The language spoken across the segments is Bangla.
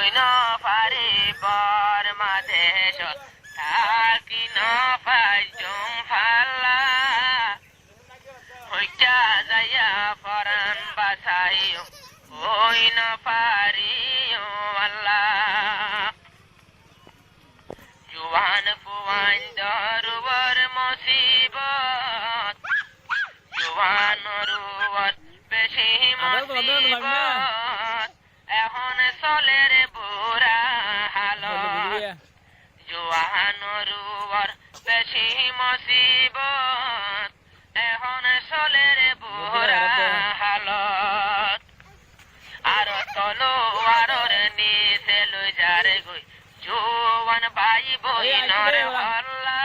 হইন পারি বর মাদেশ থাকি ন পাই জম ফাল্লা হইটা যাইয়া পরাণ বাসাইও হইন পারি আল্লাহ জুয়ান ফুয়ান দরবার মুসিবত জুয়ান রুয়াত বেশি মুসিবত এখন চলে রে বুড়া হালত জুয়ান রুয়ার বেশি মুসিবত এখন চলে রে বুড়া হালত আর তলোয়ারর নিচে লই যারে গই জোয়ান ভাই বইনর হল্লা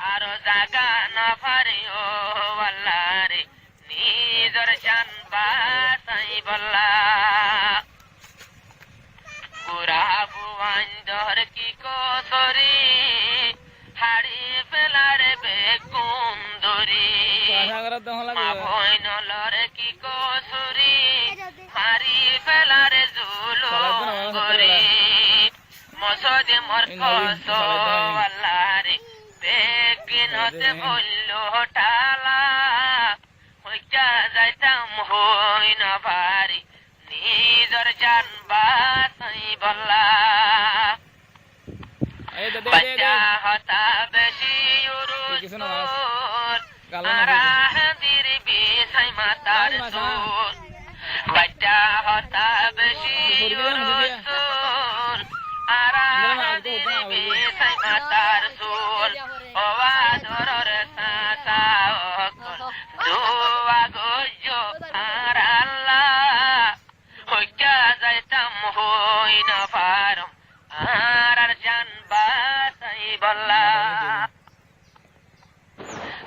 আর জাগা না পারি ও আল্লাহ রে নিজর জান বাসাই বল্লা পুরা বুয়ান দর কি কসরি হাড়ি ফেলার বেকুন দরি মা বইনলর কি কসরি হাড়ি ফেলার জুলুম গরি মসদে মোর কস আল্লাহ রে বেকিনতে বলল টালা হইটা যাইতাম হই না পারি নিজর জান বাসাই বল্লা বাচ্চা হতা বেশি উরুস্তুল আরাহাদির বিসাই মাতার সুর বাচ্চা হতা বেশি উরুস্তুল আরাহাদির বিসাই মাতার সুর ওয়া দরর সাসা অকল দোয়া গজো আর আল্লাহ হইটা যাইতাম হই না পারম আর জান বাসাই বল্লা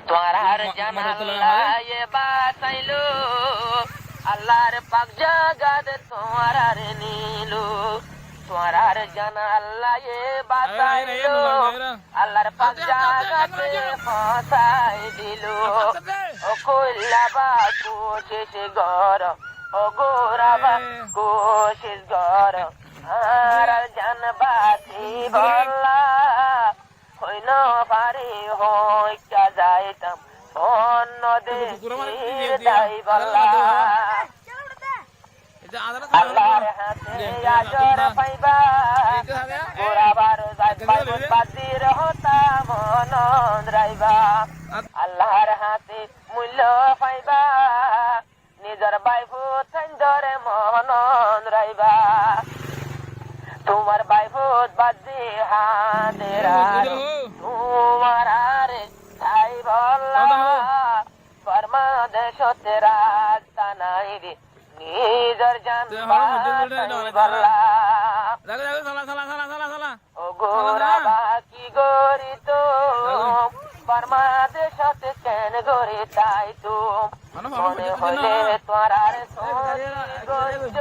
তোরার জান আল্লাহ এ বাসাইলো আল্লাহর পাক জাগাত তোরার নিলো তোরার জান আল্লাহ এ বাসাইলো আল্লাহর পাক জাগাতে ফাসাই দিলো ও কইলাবা কোশিশ গর ও গোরাবা কোশিশ গর আর জান বাসি বল্লা হইন পারি হইটা যাইতাম অন্য দেশে যাই বল্লা আল্লাহর হাতে আজর পাইবা গোরাবার যাইবার বাজির হতা মনন রাইবা আল্লাহর হাতে মূল্য পাইবা নিজর বাইফু থন্দরে মনন রাইবা তোমার বাইফুত বাজি হাতেরা তোমার আরে তাই বল্লা পরমাদেশতে রাস্তা নাই রে নিজর জান বল্লা ও গোরা কি গরি তো পরমাদেশতে কেন গরি তাই তো মনে হইলে তোর আর সোনি গঞ্জ